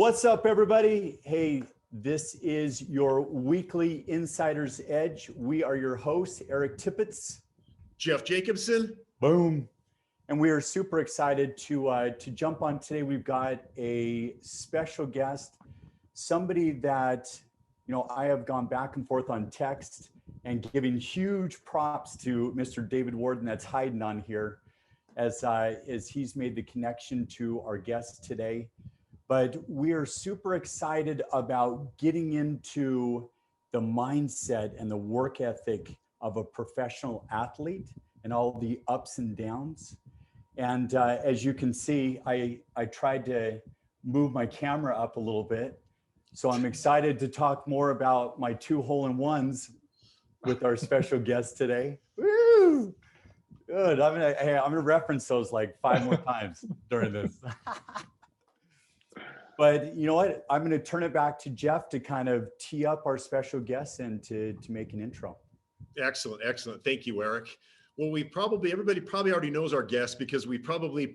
What's up, everybody? Hey, this is your weekly Insider's Edge. We are your hosts, Eric Tippett, Jeff Jacobson. Boom. And we are super excited to jump on today. We've got a special guest, somebody that, I have gone back and forth on text and giving huge props to Mr. David Warden that's hiding on here as he's made the connection to our guest today. But we are super excited about getting into the mindset and the work ethic of a professional athlete and all the ups and downs. And as you can see, I tried to move my camera up a little bit. So I'm excited to talk more about my 2 hole-in-ones with our special guest today. Woo! Good. I'm gonna reference those like 5 more times during this. But you know what? I'm going to turn it back to Jeff to kind of tee up our special guest and to make an intro. Excellent. Excellent. Thank you, Eric. Well, everybody probably already knows our guest because we probably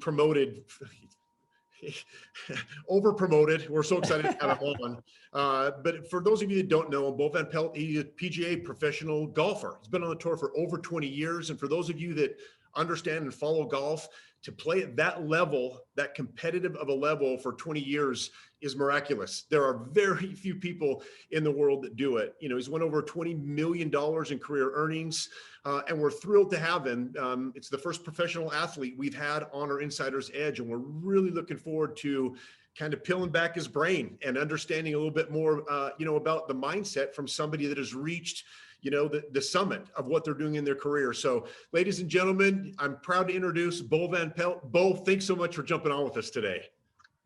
over promoted. We're so excited to have him on. But for those of you that don't know him, Bo Van Pelt, he's a PGA professional golfer. He's been on the tour for over 20 years. And for those of you that understand and follow golf, to play at that level, that competitive of a level for 20 years is miraculous. There are very few people in the world that do it. He's won over $20 million in career earnings, and we're thrilled to have him. It's the first professional athlete we've had on our Insider's Edge, and we're really looking forward to kind of peeling back his brain and understanding a little bit more, about the mindset from somebody that has reached the summit of what they're doing in their career. So ladies and gentlemen, I'm proud to introduce Bo Van Pelt. Bo, thanks so much for jumping on with us today.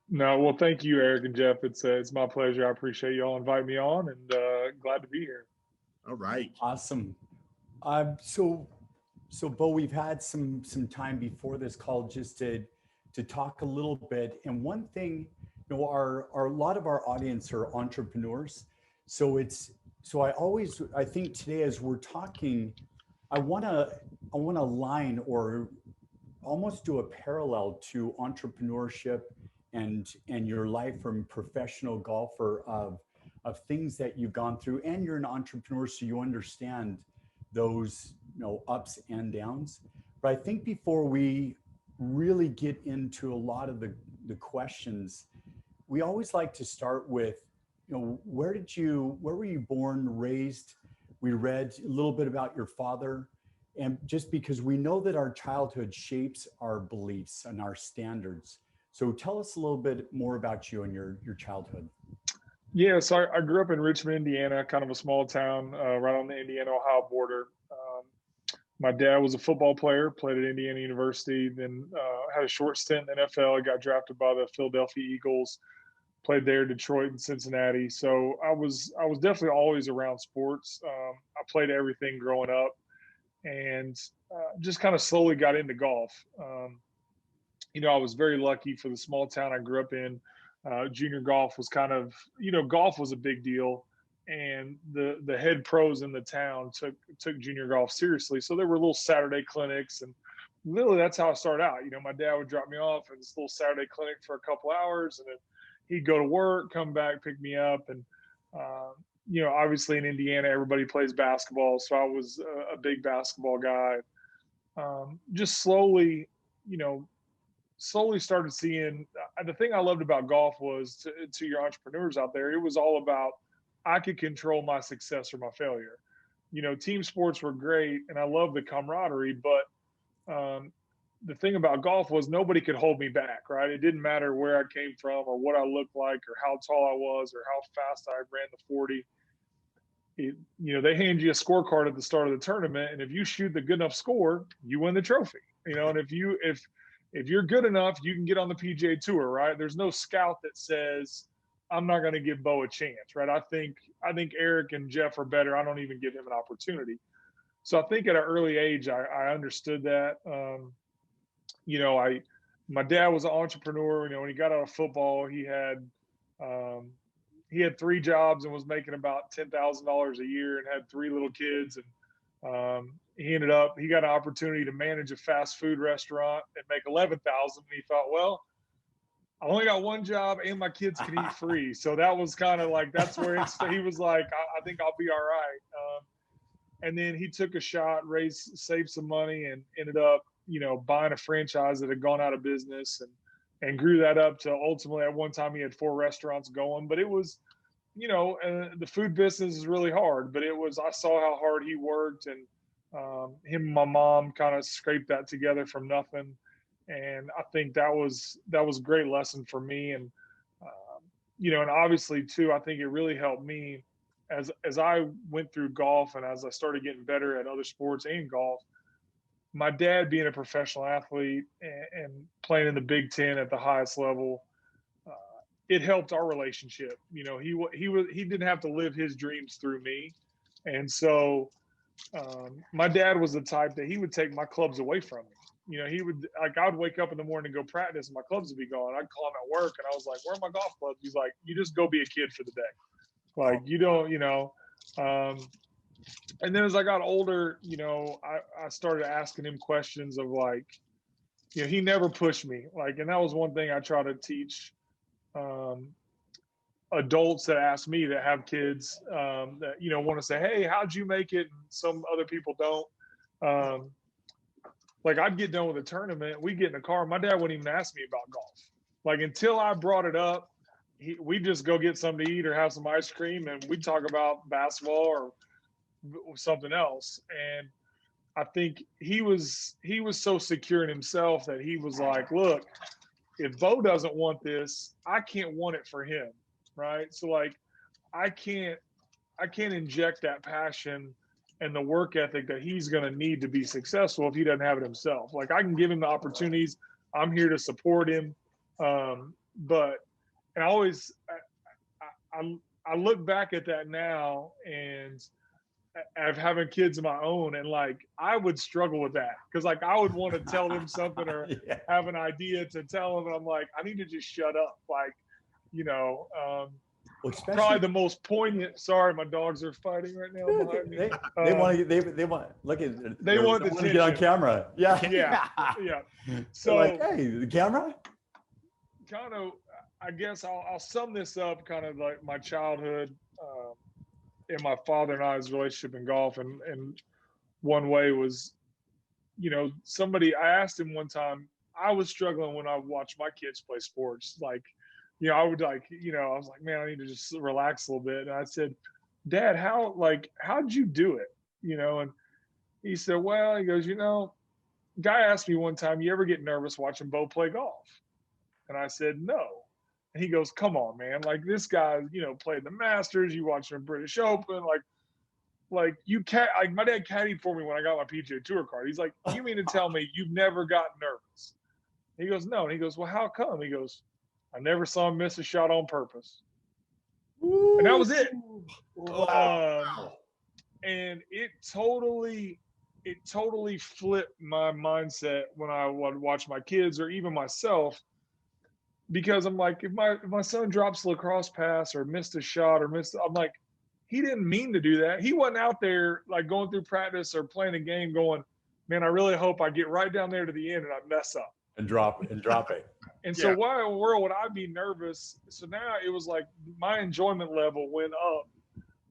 No, well, thank you, Eric and Jeff. It's my pleasure. I appreciate you all inviting me on, and glad to be here. All right. Awesome. So Bo, we've had some time before this call just to talk a little bit. And one thing, a lot of our audience are entrepreneurs. So I think today as we're talking, I want to align or almost do a parallel to entrepreneurship and your life from professional golfer of things that you've gone through, and you're an entrepreneur, so you understand those ups and downs. But I think before we really get into a lot of the questions, we always like to start with, where were you born, raised? We read a little bit about your father, and just because we know that our childhood shapes our beliefs and our standards. So tell us a little bit more about you and your childhood. Yeah, so I grew up in Richmond, Indiana, kind of a small town right on the Indiana-Ohio border. My dad was a football player, played at Indiana University, then had a short stint in the NFL. I got drafted by the Philadelphia Eagles. Played there, Detroit and Cincinnati. So I was definitely always around sports. I played everything growing up, and just kind of slowly got into golf. I was very lucky for the small town I grew up in. Junior golf was kind of, golf was a big deal, and the head pros in the town took junior golf seriously. So there were little Saturday clinics, and literally that's how I started out. My dad would drop me off at this little Saturday clinic for a couple hours, and then he'd go to work, come back, pick me up. And, obviously in Indiana, everybody plays basketball. So I was a big basketball guy. Just slowly started seeing the thing I loved about golf was to your entrepreneurs out there. It was all about, I could control my success or my failure. Team sports were great, and I love the camaraderie, but, the thing about golf was nobody could hold me back, right? It didn't matter where I came from or what I looked like or how tall I was or how fast I ran the 40. They hand you a scorecard at the start of the tournament, and if you shoot the good enough score, you win the trophy. And if you're good enough, you can get on the PGA Tour, right? There's no scout that says, I'm not going to give Bo a chance, right? I think Eric and Jeff are better. I don't even give him an opportunity. So I think at an early age, I understood that. My dad was an entrepreneur. When he got out of football, he had 3 jobs and was making about $10,000 a year and had 3 little kids. And he got an opportunity to manage a fast food restaurant and make $11,000. And he thought, well, I only got one job and my kids can eat free. So that was kind of like, that's where he was like, I think I'll be all right. And then he took a shot, saved some money, and ended up, buying a franchise that had gone out of business, and grew that up to ultimately at one time he had 4 restaurants going. But it was, the food business is really hard, but I saw how hard he worked, and him and my mom kind of scraped that together from nothing. And I think that was a great lesson for me. And, and obviously too, I think it really helped me as I went through golf and as I started getting better at other sports and golf. My dad being a professional athlete and playing in the Big Ten at the highest level, it helped our relationship. He didn't have to live his dreams through me. And so my dad was the type that he would take my clubs away from me. He would, like, I'd wake up in the morning and go practice and my clubs would be gone. I'd call him at work and I was like, where are my golf clubs? He's like, you just go be a kid for the day. Like, you don't, and then as I got older, I started asking him questions of like, he never pushed me. Like, and that was one thing I try to teach adults that ask me that have kids that, want to say, hey, how'd you make it? And some other people don't. Like, I'd get done with a tournament, we'd get in the car, my dad wouldn't even ask me about golf. Like, until I brought it up, we'd just go get something to eat or have some ice cream, and we'd talk about basketball or something else. And I think he was so secure in himself that he was like, look, if Bo doesn't want this, I can't want it for him, right? So like, I can't inject that passion and the work ethic that he's going to need to be successful if he doesn't have it himself. Like, I can give him the opportunities. I'm here to support him. But I look back at that now, and of having kids of my own, and like, I would struggle with that because like I would want to tell them something or have an idea to tell them, and I'm like, I need to just shut up. Like, probably the most poignant. Sorry, my dogs are fighting right now behind me. They want to look at. They want the to get on camera. Yeah. So like, hey, the camera. Kind of, I guess I'll sum this up. Kind of like my childhood, and my father and I's relationship in golf, and one way was, I asked him one time. I was struggling when I watched my kids play sports, like. I would like, I was like, man, I need to just relax a little bit. And I said, Dad, how'd you do it? And he said, well, he goes, guy asked me one time, you ever get nervous watching Bo play golf? And I said, no. And he goes, come on, man. Like, this guy, played the Masters, you watch him British Open, like my dad caddied for me when I got my PGA Tour card. He's like, you mean to tell me you've never gotten nervous? He goes, no. And he goes, well, how come? He goes, I never saw him miss a shot on purpose. Ooh. And that was it. Wow. And it totally flipped my mindset when I would watch my kids or even myself, because I'm like, if my son drops a lacrosse pass or missed a shot I'm like, he didn't mean to do that. He wasn't out there like going through practice or playing a game going, man, I really hope I get right down there to the end and I mess up. And drop it. And so why in the world would I be nervous? So now it was like my enjoyment level went up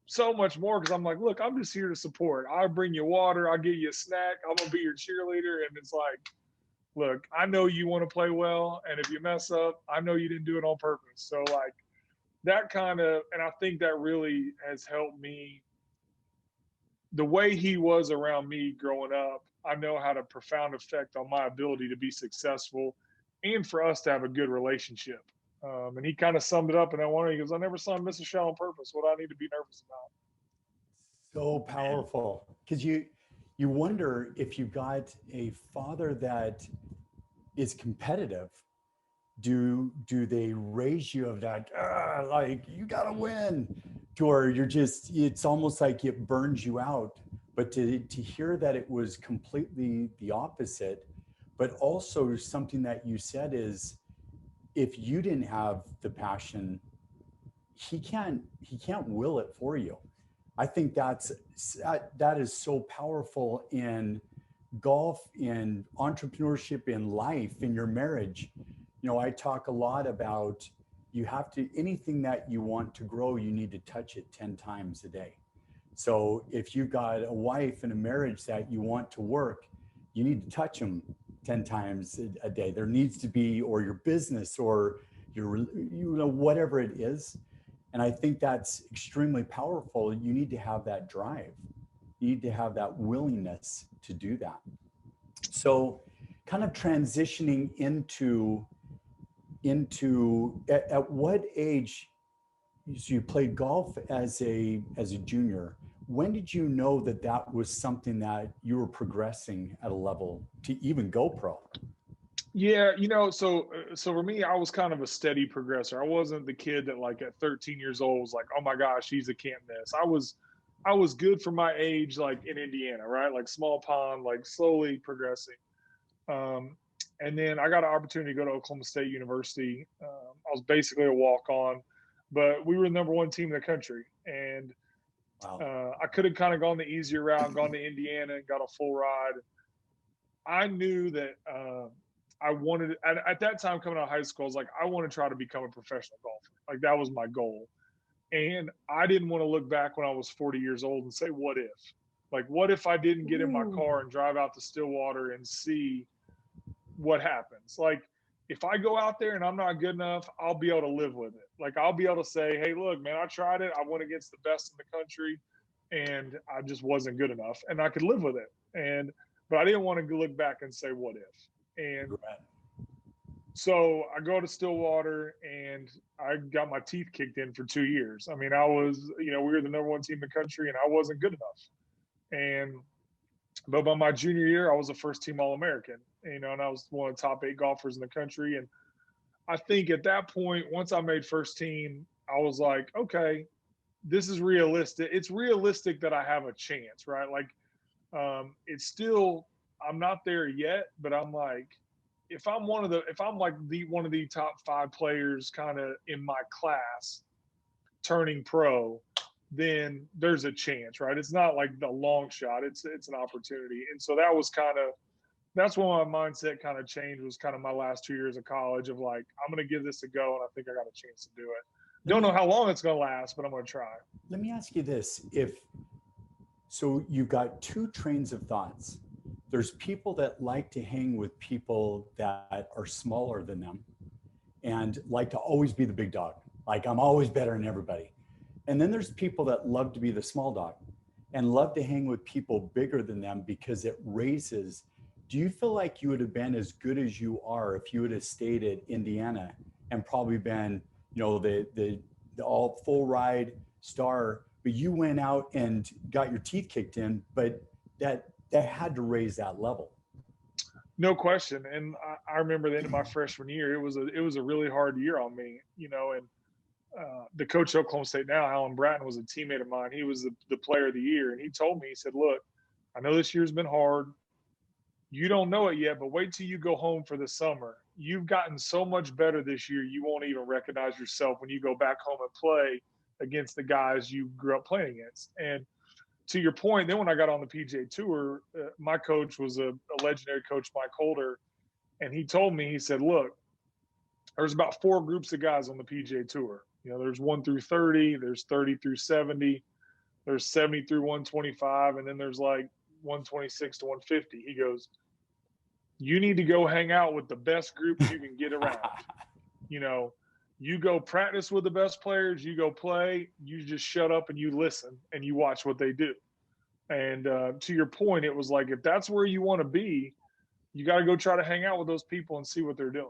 so much more, because I'm like, look, I'm just here to support. I'll bring you water. I'll give you a snack. I'm going to be your cheerleader. And it's like, look, I know you want to play well. And if you mess up, I know you didn't do it on purpose. So like that kind of, and I think that really has helped me. The way he was around me growing up, I know had a profound effect on my ability to be successful and for us to have a good relationship. And he kind of summed it up in that one. He goes, I never saw him miss a shot on purpose. What do I need to be nervous about? So powerful. Because you wonder if you got a father that is competitive, do they raise you of that, like, you got to win? Or you're just, it's almost like it burns you out. But to hear that it was completely the opposite, but also something that you said is, if you didn't have the passion, he can't will it for you. I think that is so powerful in golf, in entrepreneurship, in life, in your marriage. I talk a lot about you have to, anything that you want to grow, you need to touch it 10 times a day. So if you've got a wife and a marriage that you want to work, you need to touch them 10 times a day. There needs to be, or your business or your, whatever it is. And I think that's extremely powerful. You need to have that drive. You need to have that willingness to do that. So kind of transitioning into at what age, so you played golf as a junior. When did you know that that was something that you were progressing at a level to even go pro? Yeah, so for me, I was kind of a steady progressor. I wasn't the kid that like at 13 years old was like, oh my gosh, he's a can't miss. I was good for my age, like in Indiana, right? Like small pond, like slowly progressing. And then I got an opportunity to go to Oklahoma State University. I was basically a walk-on, but we were the number one team in the country. And Wow. I could have kind of gone the easier route, gone to Indiana and got a full ride. I knew that I wanted, at that time coming out of high school, I was like, I want to try to become a professional golfer. Like that was my goal. And I didn't want to look back when I was 40 years old and say, what if? Like, what if I didn't get in my car and drive out to Stillwater and see what happens? Like, if I go out there and I'm not good enough, I'll be able to live with it. Like, I'll be able to say, hey, look, man, I tried it. I went against the best in the country and I just wasn't good enough, and I could live with it. But I didn't want to look back and say, what if? And so I go to Stillwater and I got my teeth kicked in for 2 years. I mean, I was, we were the number one team in the country and I wasn't good enough. But by my junior year, I was a first team All-American, and I was one of the top 8 golfers in the country. And I think at that point, once I made first team, I was like, okay, this is realistic. It's realistic that I have a chance, right? Like, it's still, I'm not there yet, but I'm like, if I'm one of the top 5 players kind of in my class turning pro, then there's a chance, right? It's not like the long shot. It's an opportunity. And so that's when my mindset kind of changed, was kind of my last 2 years of college of like, I'm going to give this a go. And I think I got a chance to do it. Don't know how long it's going to last, but I'm going to try. Let me ask you this. So you've got 2 trains of thoughts. There's people that like to hang with people that are smaller than them and like to always be the big dog. Like, I'm always better than everybody. And then there's people that love to be the small dog and love to hang with people bigger than them because it raises. Do you feel like you would have been as good as you are if you would have stayed at Indiana and probably been, the all full ride star, but you went out and got your teeth kicked in, but that had to raise that level? No question. And I remember the end of my freshman year, it was a really hard year on me, and the coach at Oklahoma State now, Alan Bratton, was a teammate of mine. He was the player of the year. And he told me, he said, look, I know this year's been hard. You don't know it yet, but wait till you go home for the summer. You've gotten so much better this year, you won't even recognize yourself when you go back home and play against the guys you grew up playing against. And to your point, then when I got on the PGA Tour, my coach was a legendary coach, Mike Holder. And he told me, he said, look, there's about 4 groups of guys on the PGA Tour. There's 1 through 30, there's 30 through 70, there's 70 through 125, and then there's like 126 to 150. He goes, you need to go hang out with the best groups you can get around. You go practice with the best players, you go play, you just shut up and you listen and you watch what they do. And to your point, it was like, if that's where you want to be, you got to go try to hang out with those people and see what they're doing.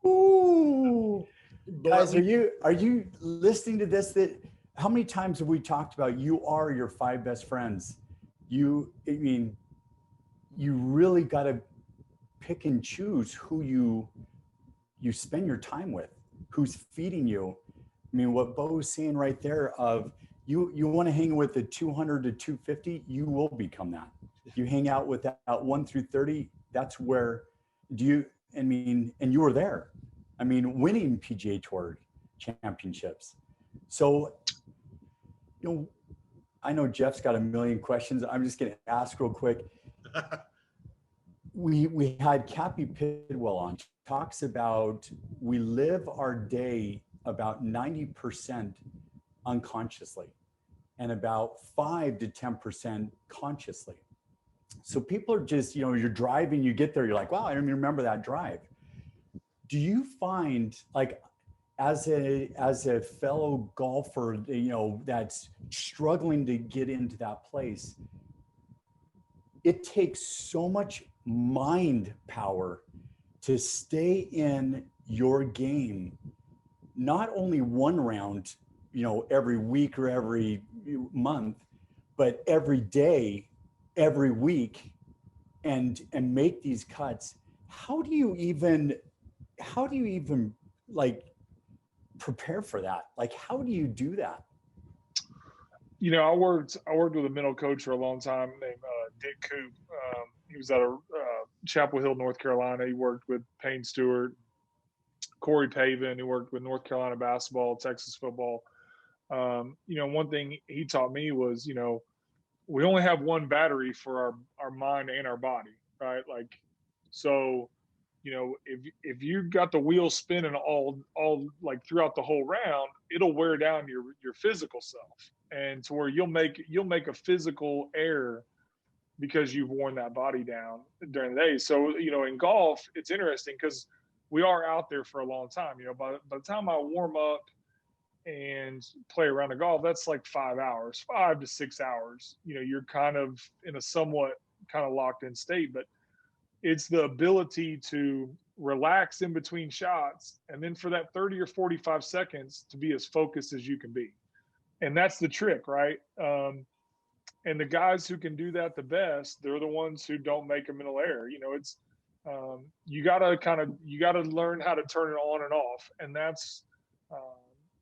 Ooh. Guys, are you listening to this? How many times have we talked about you are your 5 best friends? You really got to pick and choose who you spend your time with, who's feeding you. I mean, what Bo's saying right there of you want to hang with the 200 to 250, you will become that. You hang out with that 1 through 30, that's where and you were there. I mean, winning PGA Tour championships. So, I know Jeff's got a million questions. I'm just going to ask real quick. we had Cappy Pidwell on. She talks about we live our day about 90% unconsciously and about 5 to 10% consciously. So people are just, you're driving, you get there, you're like, wow, I don't even remember that drive. Do you find, like, as a fellow golfer, that's struggling to get into that place, it takes so much mind power to stay in your game, not only one round, every week or every month, but every day, every week, and make these cuts. How do you even like prepare for that? Like, how do you do that? I worked with a mental coach for a long time named Dick Coop. He was out of Chapel Hill, North Carolina. He worked with Payne Stewart, Corey Pavin, who worked with North Carolina basketball, Texas football. One thing he taught me was, we only have one battery for our mind and our body, right? Like, so, if you've got the wheel spinning all like throughout the whole round, it'll wear down your physical self, and to where you'll make a physical error because you've worn that body down during the day. So, in golf, it's interesting because we are out there for a long time. By the time I warm up and play around the golf, that's like 5 hours, 5 to 6 hours. You're kind of in a somewhat kind of locked in state, but it's the ability to relax in between shots, and then for that 30 or 45 seconds to be as focused as you can be. And that's the trick, right? And the guys who can do that the best, they're the ones who don't make a mental error. It's you gotta learn how to turn it on and off, and that's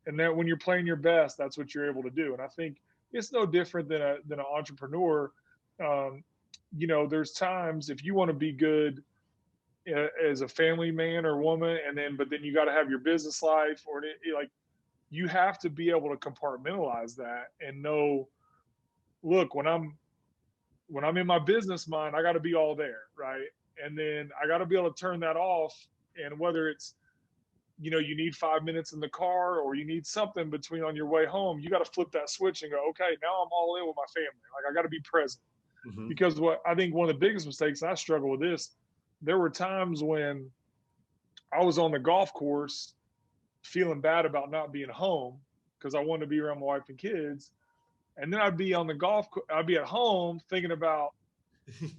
and then when you're playing your best, that's what you're able to do. And I think it's no different than an entrepreneur. There's times if you want to be good as a family man or woman, but then you got to have your business life, or like you have to be able to compartmentalize that and know, look, when I'm in my business mind, I got to be all there, right? And then I got to be able to turn that off. And whether it's, you need 5 minutes in the car or you need something between on your way home, you got to flip that switch and go, okay, now I'm all in with my family. Like, I got to be present. Mm-hmm. Because what I think one of the biggest mistakes, and I struggle with this, there were times when I was on the golf course feeling bad about not being home because I wanted to be around my wife and kids. And then I'd be at home thinking about,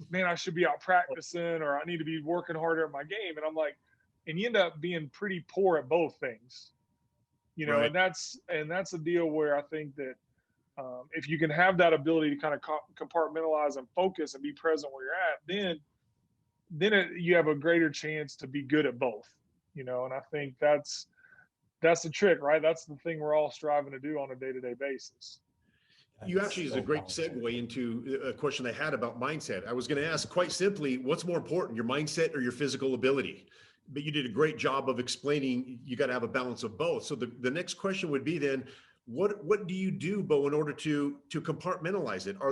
man, I should be out practicing, or I need to be working harder at my game. And I'm like, and you end up being pretty poor at both things, right. and that's a deal where I think that if you can have that ability to kind of compartmentalize and focus and be present where you're at, then you have a greater chance to be good at both, and I think that's the trick, right? That's the thing we're all striving to do on a day-to-day basis. You actually is a great segue into a question I had about mindset. I was going to ask quite simply, what's more important, your mindset or your physical ability? But you did a great job of explaining you got to have a balance of both. So the next question would be then, what do you do, Bo, in order to compartmentalize it? Are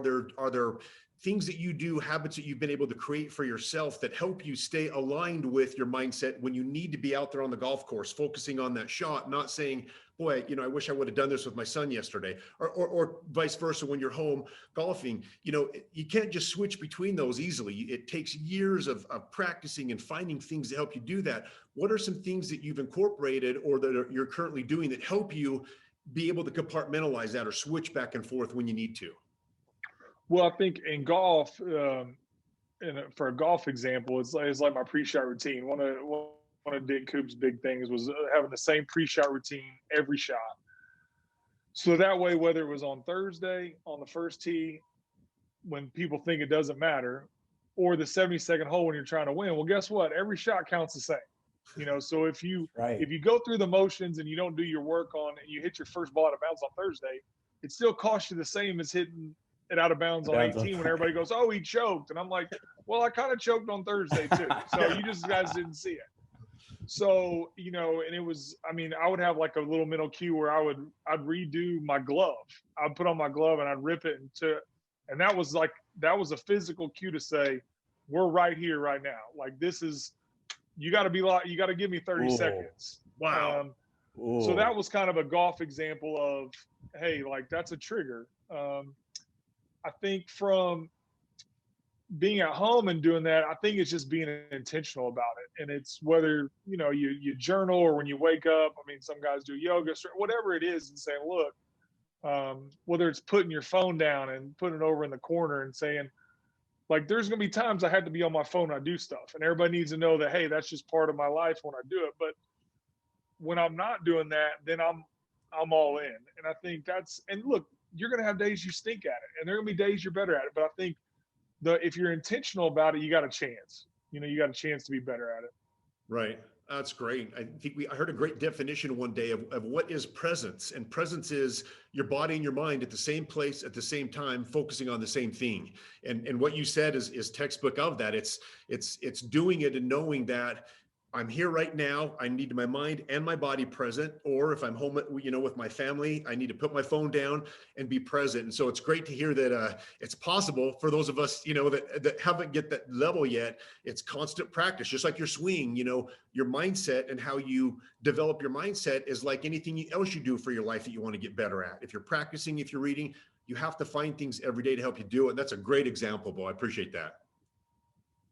there things that you do, habits that you've been able to create for yourself that help you stay aligned with your mindset when you need to be out there on the golf course, focusing on that shot, not saying, boy, I wish I would have done this with my son yesterday, or vice versa when you're home golfing. You can't just switch between those easily. It takes years of practicing and finding things to help you do that. What are some things that you've incorporated or that you're currently doing that help you be able to compartmentalize that or switch back and forth when you need to? Well, I think in golf, and for a golf example, it's like my pre-shot routine. One of Dick Coop's big things was having the same pre-shot routine every shot. So that way, whether it was on Thursday on the first tee, when people think it doesn't matter, or the 72nd hole when you're trying to win, well, guess what? Every shot counts the same. So if you go through the motions and you don't do your work on, and you hit your first ball out of bounds on Thursday, it still costs you the same as hitting it out of bounds on 18 when everybody goes, oh, he choked. And I'm like, well, I kind of choked on Thursday too. So you just guys didn't see it. So, and it was, I would have like a little mental cue where I'd redo my glove. I'd put on my glove and I'd rip it and that was a physical cue to say, we're right here, right now. Like this is, you got to be like, you got to give me 30 Ooh. seconds. Wow. So that was kind of a golf example of, hey, like that's a trigger. I think from being at home and doing that, I think it's just being intentional about it. And it's whether, you journal or when you wake up, I mean, some guys do yoga, whatever it is, and saying, look, whether it's putting your phone down and putting it over in the corner and saying, like, there's going to be times I had to be on my phone when I do stuff. And everybody needs to know that, hey, that's just part of my life when I do it. But when I'm not doing that, then I'm all in. And I think and look, you're going to have days you stink at it, and there are going to be days you're better at it. But I think if you're intentional about it, you got a chance. You got a chance to be better at it. Right. That's great. I think I heard a great definition one day of what is presence. And presence is your body and your mind at the same place at the same time, focusing on the same thing. And what you said is textbook of that. It's doing it and knowing that I'm here right now. I need my mind and my body present. Or if I'm home, with my family, I need to put my phone down and be present. And so it's great to hear that it's possible for those of us, that haven't get that level yet. It's constant practice, just like your swing. Your mindset and how you develop your mindset is like anything else you do for your life that you want to get better at. If you're practicing, if you're reading, you have to find things every day to help you do it. And that's a great example, Bo. I appreciate that.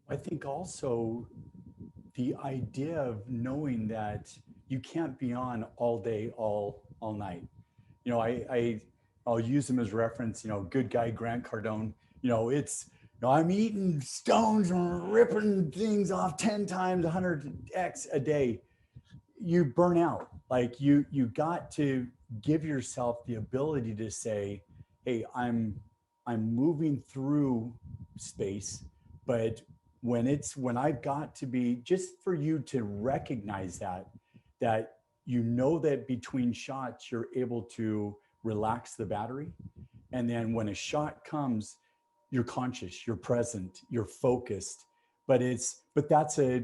I think also the idea of knowing that you can't be on all day, all night. I'll use him as reference, good guy Grant Cardone. I'm eating stones and ripping things off 10 times, 100x a day. You burn out. Like you got to give yourself the ability to say, hey, I'm moving through space, but when I've got to be, just for you to recognize that that between shots, you're able to relax the battery. And then when a shot comes, you're conscious, you're present, you're focused, but that's a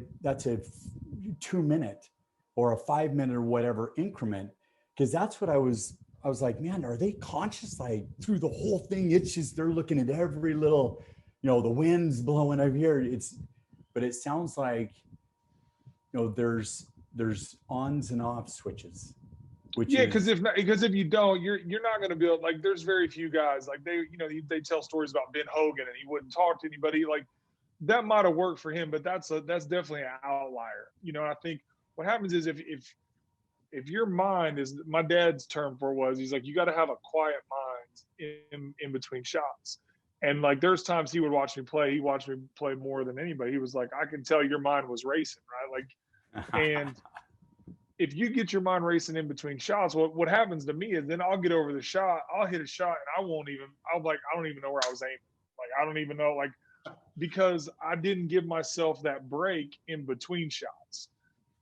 2 minute or a 5 minute or whatever increment. Cause that's what I was like, man, are they conscious? Like through the whole thing, it's just, they're looking at every little, the wind's blowing over here. But it sounds like, there's ons and off switches. Because if you don't, you're not going to be able, like, there's very few guys, like they tell stories about Ben Hogan and he wouldn't talk to anybody. Like that might have worked for him, but that's definitely an outlier. I think what happens is if your mind is, my dad's term for it was, he's like, you got to have a quiet mind in between shots. And like, there's times he would watch me play. He watched me play more than anybody. He was like, I can tell your mind was racing, right? Like, and if you get your mind racing in between shots, what happens to me is then I'll get over the shot, I'll hit a shot, and I don't even know where I was aiming. Like, I don't even know, like, because I didn't give myself that break in between shots.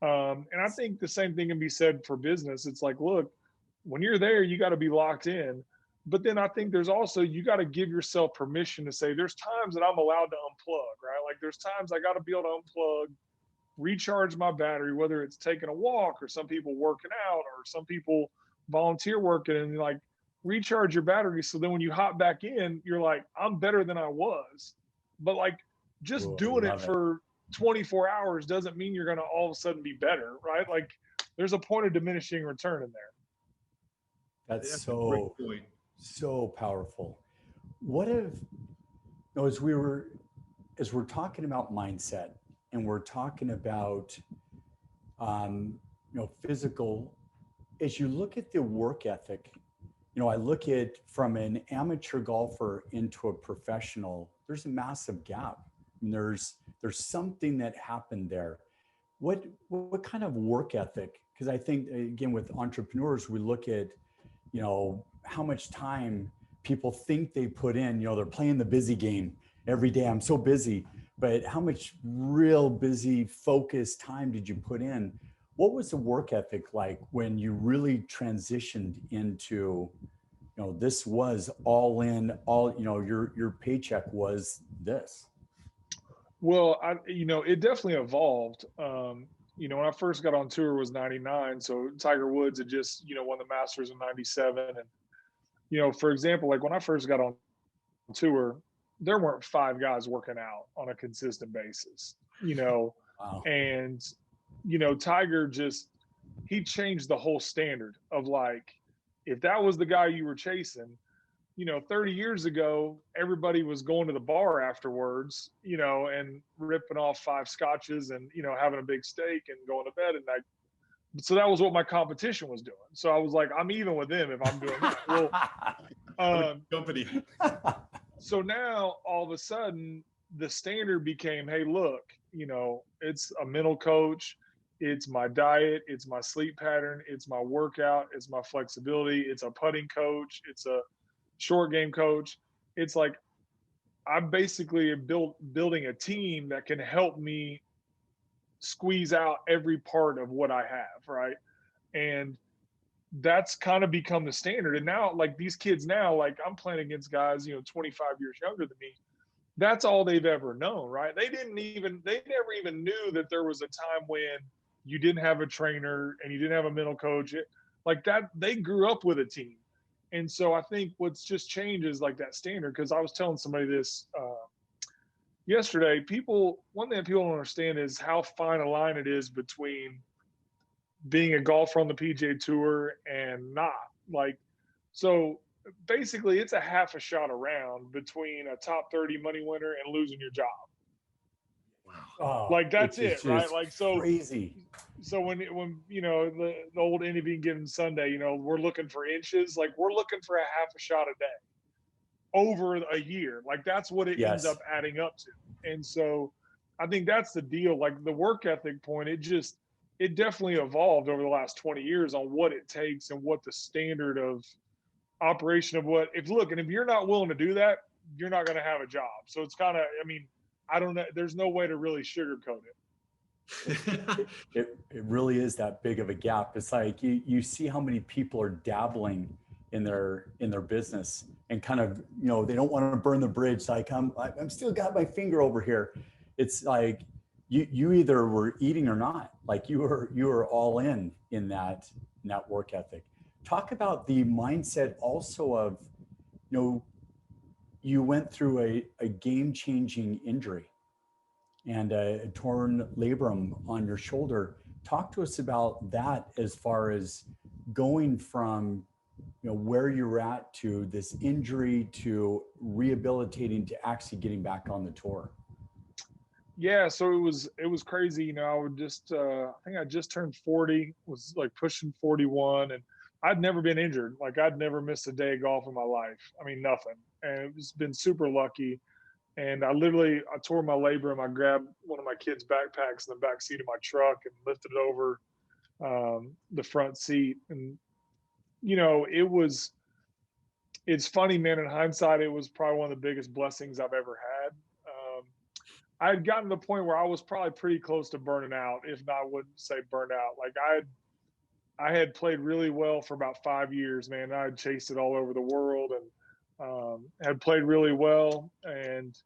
And I think the same thing can be said for business. It's like, look, when you're there, you got to be locked in. But then I think there's also, you got to give yourself permission to say, there's times that I'm allowed to unplug, right? Like there's times I got to be able to unplug, recharge my battery, whether it's taking a walk or some people working out or some people volunteer working, and like recharge your battery. So then when you hop back in, you're like, I'm better than I was. But like just doing it for 24 hours doesn't mean you're going to all of a sudden be better, right? Like there's a point of diminishing return in there. That's so powerful. What if, as we're talking about mindset and we're talking about, physical, as you look at the work ethic, I look at from an amateur golfer into a professional, there's a massive gap. And there's something that happened there. What kind of work ethic? Because I think, again, with entrepreneurs, we look at, how much time people think they put in. They're playing the busy game every day. I'm so busy, but how much real busy, focused time did you put in? What was the work ethic like when you really transitioned into, this was all in, your paycheck was this? Well, it definitely evolved. When I first got on tour was 99. So Tiger Woods had just, won the Masters in 97. And, for example, like when I first got on tour, there weren't 5 guys working out on a consistent basis, Wow. and, Tiger he changed the whole standard of like, if that was the guy you were chasing, 30 years ago, everybody was going to the bar afterwards, and ripping off 5 scotches and, having a big steak and going to bed at night. So that was what my competition was doing. So I was like, I'm even with them if I'm doing that. Well, company. so now all of a sudden the standard became, hey, look, it's a mental coach, it's my diet, it's my sleep pattern, it's my workout, it's my flexibility, it's a putting coach, it's a short game coach. It's like I'm basically building a team that can help me squeeze out every part of what I have, right? And that's kind of become the standard. And now, like these kids now, like I'm playing against guys, 25 years younger than me. That's all they've ever known, right? They never even knew that there was a time when you didn't have a trainer and you didn't have a mental coach. Like that, they grew up with a team. And so I think what's just changed is like that standard. Because I was telling somebody this yesterday. One thing that people don't understand is how fine a line it is between being a golfer on the PGA Tour and not. Like, so basically, it's a half a shot around between a top 30 money winner and losing your job. Oh, Like that's it, right? Like so crazy. So when the old Indy being given Sunday, we're looking for inches. Like we're looking for a half a shot a day over a year. Like that's what it ends up adding up to. And so I think that's the deal. Like the work ethic point, it definitely evolved over the last 20 years on what it takes and what the standard of operation of if you're not willing to do that, you're not going to have a job. So it's kind of, I don't know. There's no way to really sugarcoat it. It really is that big of a gap. It's like you see how many people are dabbling in their business and kind of, they don't want to burn the bridge. Like I'm still got my finger over here. It's like you either were eating or not. Like you were all in that work ethic. Talk about the mindset also of, you went through a game-changing injury and a torn labrum on your shoulder. Talk to us about that as far as going from, where you're at to this injury to rehabilitating to actually getting back on the tour. Yeah, so it was crazy. I would I think I just turned 40, was like pushing 41, and I'd never been injured. Like I'd never missed a day of golf in my life. Nothing. And it's been super lucky. And I tore my labrum. I grabbed one of my kids' backpacks in the back seat of my truck and lifted it over the front seat. And, it's funny, man, in hindsight, it was probably one of the biggest blessings I've ever had. I had gotten to the point where I was probably pretty close to burning out, if not, I wouldn't say burnt out. Like I had played really well for about 5 years, man. I had chased it all over the world and had played really well. And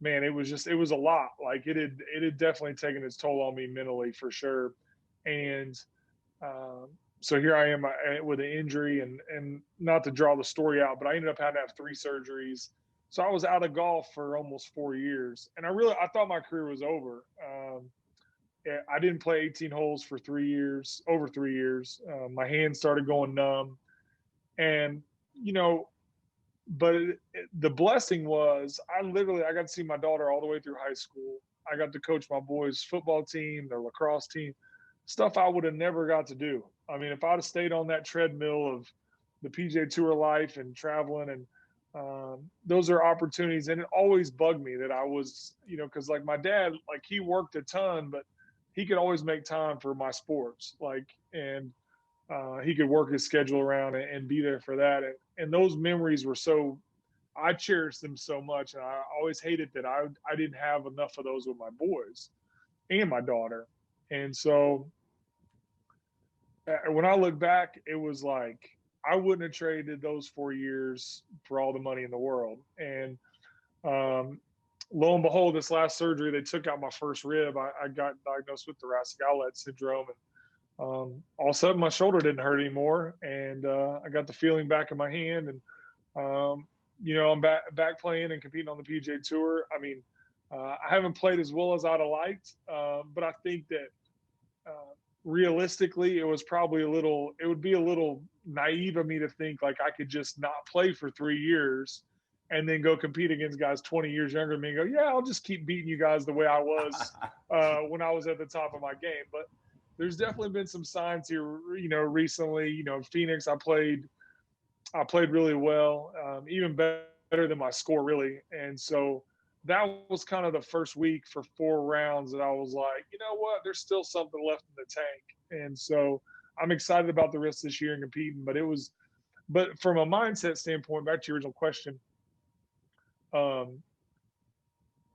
man, it was a lot. Like it had definitely taken its toll on me mentally for sure. And so here I am with an injury and not to draw the story out, but I ended up having to have 3 surgeries. So I was out of golf for almost 4 years, and I thought my career was over. I didn't play 18 holes for over 3 years. My hands started going numb, and but the blessing was I got to see my daughter all the way through high school. I got to coach my boys' football team, their lacrosse team, stuff I would have never got to do. If I'd have stayed on that treadmill of the PGA Tour life and traveling, and those are opportunities. And it always bugged me that I was, because like my dad, like he worked a ton, but he could always make time for my sports, and he could work his schedule around and be there for that. And those memories were I cherished them so much. And I always hated that I didn't have enough of those with my boys and my daughter. And so when I look back, it was like, I wouldn't have traded those 4 years for all the money in the world. And lo and behold, this last surgery, they took out my first rib. I got diagnosed with thoracic outlet syndrome. And all of a sudden, my shoulder didn't hurt anymore. And I got the feeling back in my hand. And I'm back playing and competing on the PGA Tour. I mean, I haven't played as well as I'd have liked, but I think that realistically, it would be a little naive of me to think like I could just not play for 3 years and then go compete against guys 20 years younger than me and go, yeah, I'll just keep beating you guys the way I was when I was at the top of my game. But there's definitely been some signs here, recently, in Phoenix, I played really well, even better than my score really. And so that was kind of the first week for 4 rounds that I was like, you know what, there's still something left in the tank. And so I'm excited about the rest of this year and competing. But from a mindset standpoint, back to your original question,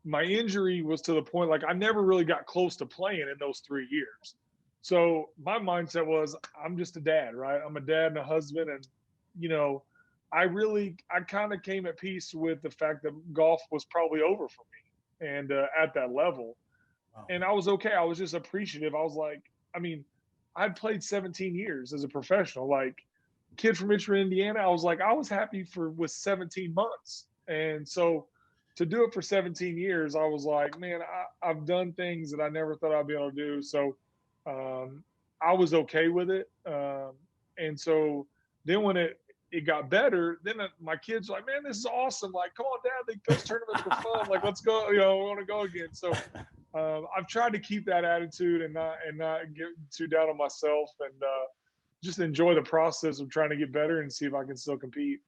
my injury was to the point, like I never really got close to playing in those 3 years. So my mindset was, I'm just a dad, right? I'm a dad and a husband. And, I kind of came at peace with the fact that golf was probably over for me and at that level. Wow. And I was okay. I was just appreciative. I was like, I mean, I'd played 17 years as a professional, like kid from Richmond, Indiana. I was happy with 17 months. And so to do it for 17 years, I was like, man, I've done things that I never thought I'd be able to do. So I was okay with it. And so then when it got better, then my kids were like, man, this is awesome. Like, come on, Dad, those tournaments were fun. Like, let's go, I want to go again. So I've tried to keep that attitude and not get too down on myself and just enjoy the process of trying to get better and see if I can still compete.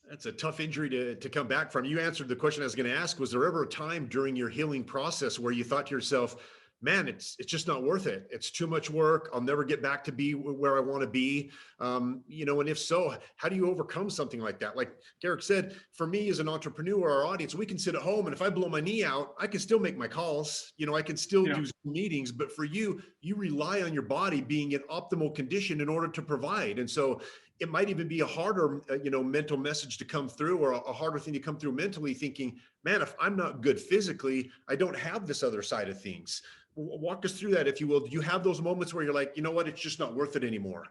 That's a tough injury to come back from. You answered the question I was going to ask. Was there ever a time during your healing process where you thought to yourself, man, it's just not worth it. It's too much work. I'll never get back to be where I want to be. And if so, how do you overcome something like that? Like Garrick said, for me as an entrepreneur, our audience, we can sit at home and if I blow my knee out, I can still make my calls. I can still do meetings, but for you rely on your body being in optimal condition in order to provide. And so it might even be a harder, mental message to come through, or a harder thing to come through mentally, thinking, man, if I'm not good physically, I don't have this other side of things. Walk us through that, if you will. Do you have those moments where you're like, you know what, it's just not worth it anymore?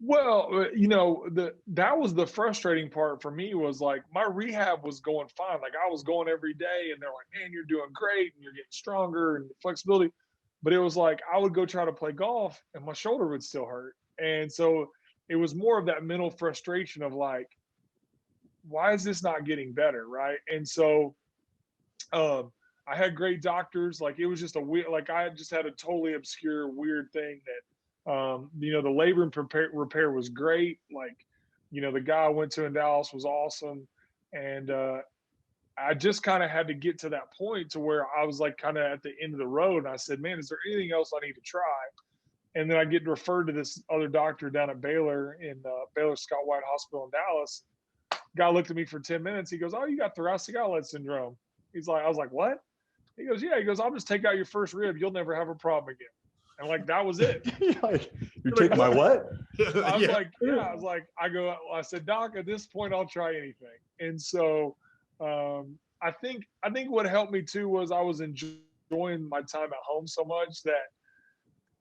Well, that was the frustrating part for me, was like my rehab was going fine. Like I was going every day and they're like, man, you're doing great and you're getting stronger and flexibility. But it was like, I would go try to play golf and my shoulder would still hurt. And so it was more of that mental frustration of like, why is this not getting better? Right. And so, I had great doctors. Like it was just I just had a totally obscure, weird thing that, the labor and repair was great. Like, the guy I went to in Dallas was awesome. And, I just kind of had to get to that point to where I was like kind of at the end of the road. And I said, man, is there anything else I need to try? And then I get referred to this other doctor down at Baylor in Baylor Scott White Hospital in Dallas. Guy looked at me for 10 minutes. He goes, oh, you got thoracic outlet syndrome. I was like, what? He goes, yeah. He goes, I'll just take out your first rib. You'll never have a problem again. And like, that was it. You're taking my what? I was like, yeah. I said, Doc, at this point, I'll try anything. And so I think what helped me too was I was enjoying my time at home so much that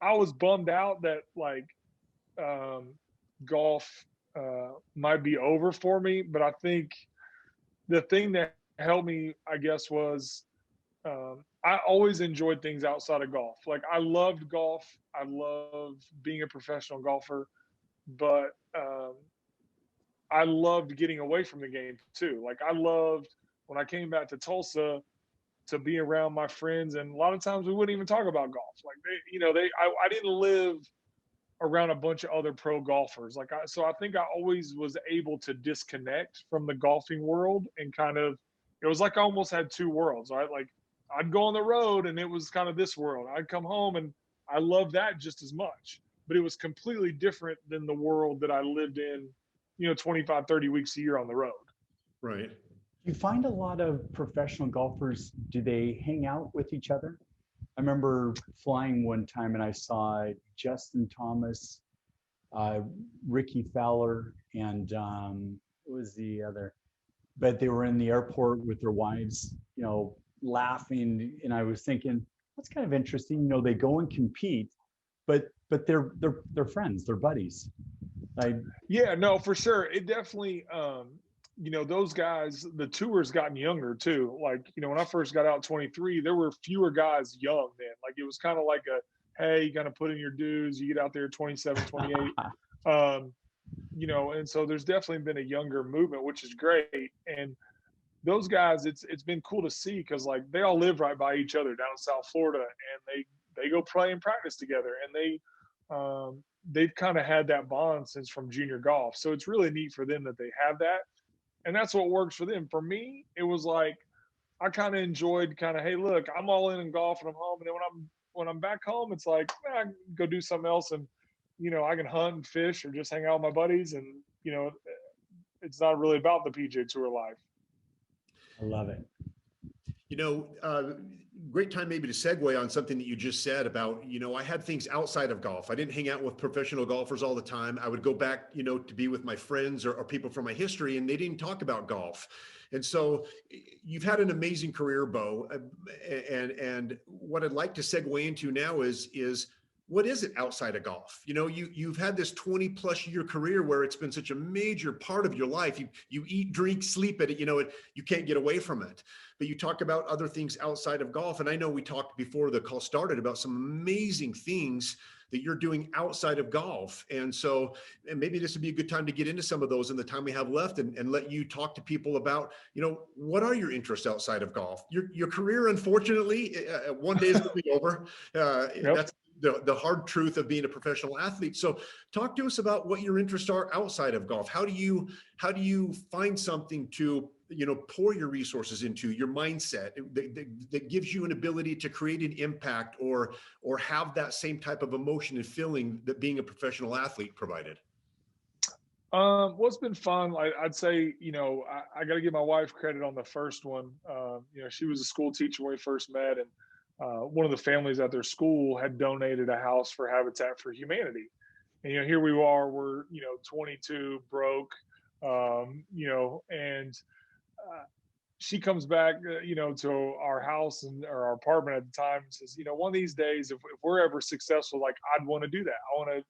I was bummed out that like golf might be over for me. But I think the thing that helped me, I guess, was I always enjoyed things outside of golf. Like I loved golf. I loved being a professional golfer, but I loved getting away from the game too. Like I loved when I came back to Tulsa to be around my friends. And a lot of times we wouldn't even talk about golf. Like I didn't live around a bunch of other pro golfers. So I think I always was able to disconnect from the golfing world and it was like I almost had two worlds, right? Like I'd go on the road and it was kind of this world. I'd come home and I loved that just as much, but it was completely different than the world that I lived in, 25, 30 weeks a year on the road. Right. You find a lot of professional golfers, do they hang out with each other? I remember flying one time and I saw Justin Thomas, Ricky Fowler, and what was the other? But they were in the airport with their wives, laughing. And I was thinking, that's kind of interesting. They go and compete, but they're friends, they're buddies. Yeah, no, for sure. It definitely, those guys, the tour's gotten younger too. Like, when I first got out 23, there were fewer guys young then. Like, it was kind of like hey, you kind of put in your dues, you get out there 27, 28. And so there's definitely been a younger movement, which is great. And those guys, it's been cool to see, because like they all live right by each other down in South Florida, and they go play and practice together, and they've kind of had that bond since from junior golf. So it's really neat for them that they have that, and that's what works for them. For me, it was like I kind of enjoyed hey, look, I'm all in golf and I'm home, and then when I'm back home, it's like I can go do something else, and I can hunt and fish or just hang out with my buddies, and it's not really about the PGA Tour life. I love it. Great time maybe to segue on something that you just said about, I had things outside of golf. I didn't hang out with professional golfers all the time. I would go back, to be with my friends or people from my history, and they didn't talk about golf. And so you've had an amazing career, Bo. And what I'd like to segue into now is what is it outside of golf? You've had this 20 plus year career where it's been such a major part of your life. You eat, drink, sleep at it, you can't get away from it. But you talk about other things outside of golf. And I know we talked before the call started about some amazing things that you're doing outside of golf. And so maybe this would be a good time to get into some of those in the time we have left, and let you talk to people about, what are your interests outside of golf? Your career, unfortunately, one day is going to be over. Yep. That's the hard truth of being a professional athlete. So talk to us about what your interests are outside of golf. How do you find something to, pour your resources into, your mindset that gives you an ability to create an impact or have that same type of emotion and feeling that being a professional athlete provided? Well, it's been fun. I'd say, I got to give my wife credit on the first one. She was a school teacher when we first met, and one of the families at their school had donated a house for Habitat for Humanity. And, here we are, we're, 22, broke, and she comes back, to our house or our apartment at the time, and says, one of these days, if we're ever successful, like, I'd want to do that. I want to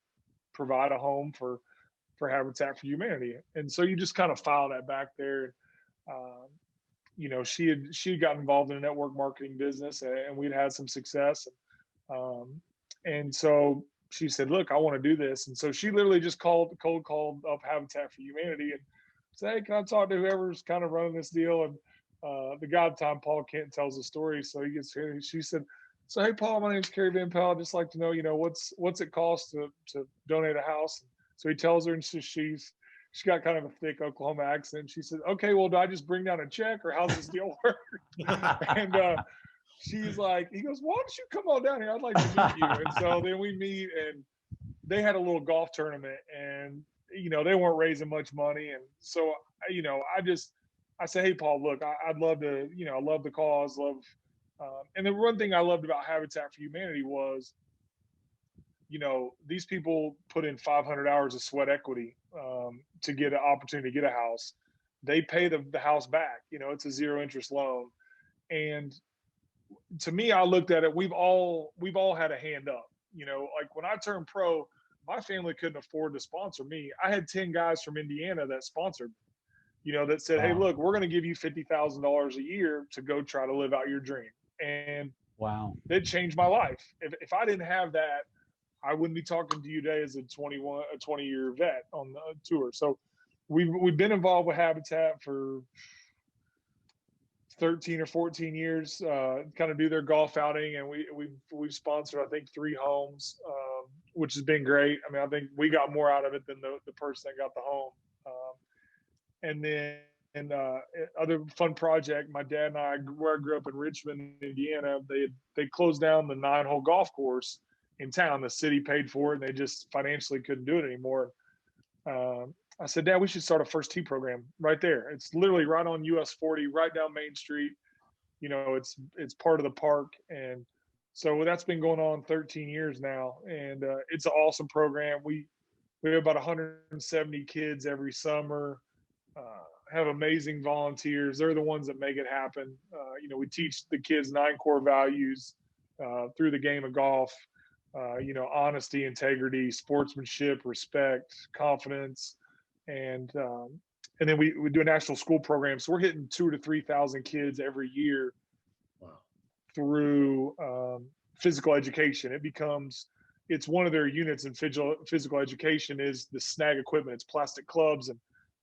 provide a home for Habitat for Humanity. And so you just kind of file that back there. She had gotten involved in a network marketing business, and we'd had some success. And so she said, look, I want to do this. And so she literally just cold called up Habitat for Humanity and said, hey, can I talk to whoever's kind of running this deal? And the guy at the time, Paul Kent, tells the story. So he gets here, and she said, so, hey, Paul, my name's Carrie Van Pelt. I'd just like to know, what's it cost to donate a house? So he tells her, and she's got kind of a thick Oklahoma accent. She said, okay, well, do I just bring down a check, or how's this deal work? And she's like, he goes, why don't you come on down here? I'd like to meet you. And so then we meet, and they had a little golf tournament, and, they weren't raising much money. And so, I said, hey, Paul, look, I'd love to, I love the cause, and the one thing I loved about Habitat for Humanity was, these people put in 500 hours of sweat equity to get an opportunity to get a house. They pay the house back. It's a zero interest loan. And to me, I looked at it, we've all had a hand up. Like when I turned pro, my family couldn't afford to sponsor me. I had 10 guys from Indiana that sponsored me, that said, hey, look, we're going to give you $50,000 a year to go try to live out your dream. And wow, that changed my life. If I didn't have that, I wouldn't be talking to you today as a 20-year vet on the tour. So we've been involved with Habitat for 13 or 14 years, kind of do their golf outing. And we've sponsored, I think, 3 homes, which has been great. I mean, I think we got more out of it than the person that got the home. And then other fun project, my dad and I, where I grew up in Richmond, Indiana, they closed down the 9-hole golf course in town. The city paid for it, and they just financially couldn't do it anymore. I said, Dad, we should start a first tee program right there. It's literally right on US 40, right down Main Street. It's part of the park. And so that's been going on 13 years now. And it's an awesome program. We have about 170 kids every summer, have amazing volunteers. They're the ones that make it happen. We teach the kids 9 core values through the game of golf. Honesty, integrity, sportsmanship, respect, confidence. And and then we do a national school program. So we're hitting 2,000 to 3,000 kids every year Wow. through physical education. It's one of their units in physical education is the snag equipment. It's plastic clubs and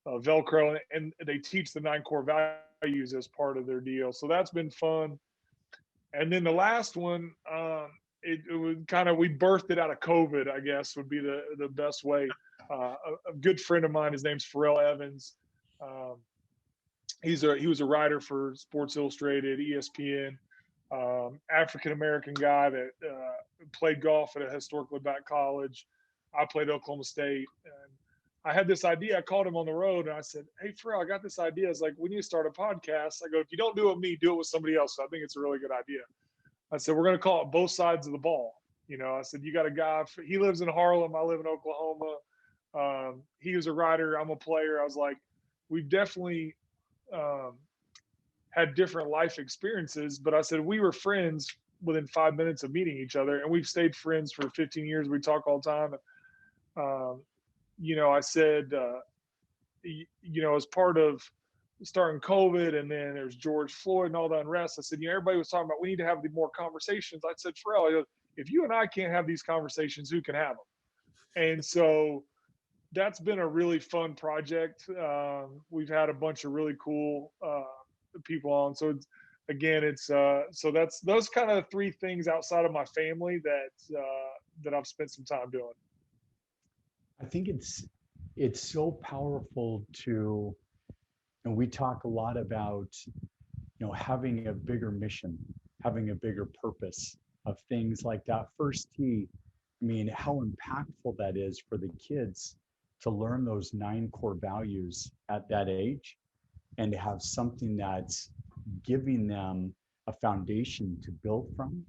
Velcro, and they teach the 9 core values as part of their deal. So that's been fun. And then the last one, it was kind of, we birthed it out of COVID, I guess would be the best way. A good friend of mine, his name's Pharrell Evans. He was a writer for Sports Illustrated, ESPN, African-American guy that played golf at a historically black college. I played Oklahoma State. And I had this idea. I called him on the road and I said, "Hey, Pharrell, I got this idea." It's like, we need to start a podcast. I go, "If you don't do it with me, do it with somebody else." So I think it's a really good idea. I said, "We're going to call it Both Sides of the Ball." I said, "You got a guy, he lives in Harlem. I live in Oklahoma. He was a writer. I'm a player." I was like, we've definitely had different life experiences, but I said, we were friends within 5 minutes of meeting each other, and we've stayed friends for 15 years. We talk all the time. I said, as part of starting COVID, and then there's George Floyd and all the unrest, I said, everybody was talking about, we need to have more conversations. I said, Pharrell, if you and I can't have these conversations, who can have them? And so that's been a really fun project. We've had a bunch of really cool people on. So so that's those kind of 3 things outside of my family that I've spent some time doing. I think it's so powerful to, and we talk a lot about, having a bigger mission, having a bigger purpose of things like that first tee. I mean, how impactful that is for the kids to learn those 9 core values at that age, and to have something that's giving them a foundation to build from.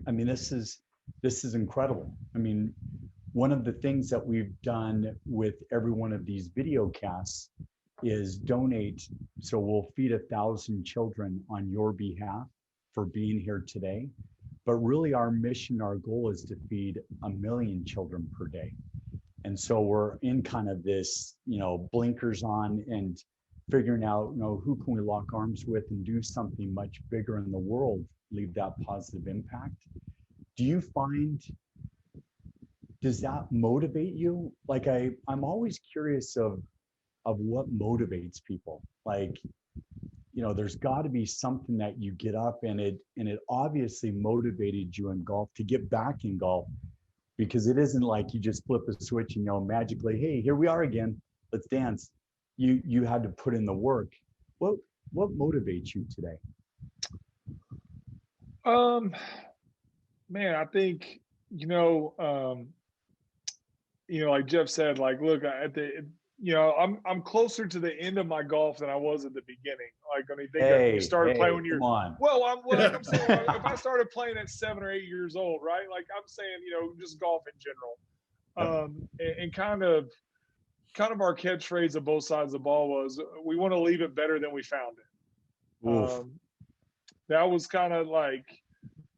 I mean, this is incredible. I mean, one of the things that we've done with every one of these video casts is donate. So we'll feed 1,000 children on your behalf for being here today. But really our mission, our goal is to feed 1 million children per day. And so we're in kind of this, blinkers on and figuring out, who can we lock arms with and do something much bigger in the world, leave that positive impact. Do you find, does that motivate you? Like I'm always curious of what motivates people. Like, there's got to be something that you get up and it obviously motivated you in golf to get back in golf, because it isn't like you just flip a switch and magically, hey, here we are again, let's dance. You had to put in the work. What motivates you today? Man, I think, like Jeff said, like, look, I'm closer to the end of my golf than I was at the beginning. Like, I mean, you started playing when you're, I'm saying, if I started playing at 7 or 8 years old, right? Like I'm saying, just golf in general. And kind of our catchphrase of Both Sides of the Ball was, we want to leave it better than we found it. That was kind of like,